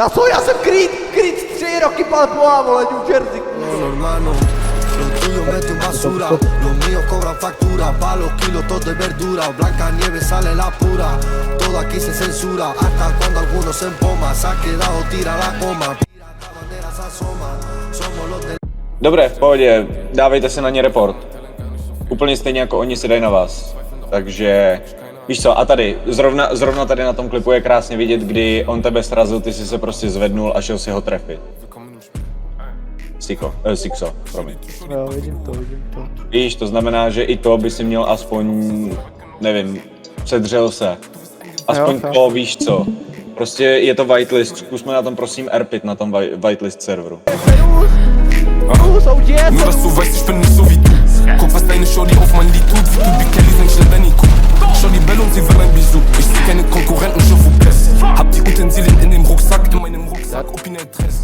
Já jsem Creed 3 roky Balboa, vole, New Jersey. Lo tuyo mete en basura, los míos cobran factura, pa' los kilos todo de verdura, Blanca Nieve sale la pura, todo aquí se censura, hasta cuando alguno se empoma, se ha quedado tira la coma, pirata bandera se asoma, somos los del... Dobré, v pohodě, dávejte se na ně report. Úplně stejně jako oni si dají na vás. Takže, víš co, a tady, zrovna tady na tom klipu je krásně vidět, kdy on tebe srazil, ty jsi se prostě zvednul a šel si ho trefit. Sixo, promiň. Jo, vidím to. Víš, to znamená, že i to by si měl aspoň, nevím, předřel se. Aspoň to, víš co. Prostě je to whitelist, zkusme na tom prosím RPit na tom whitelist serveru. Nur dass du weißt, ich bin nicht so wie du. Guck, was deine Shorty auf mein Lied tut. Wie du Big Kelly sind schnell Benny Cook. Shorty Bell und sie will ein Bisou. Ich seh keine Konkurrenten, je vous blesse. Hab die Utensilien in dem Rucksack, in meinem Rucksack, Opinel Tress.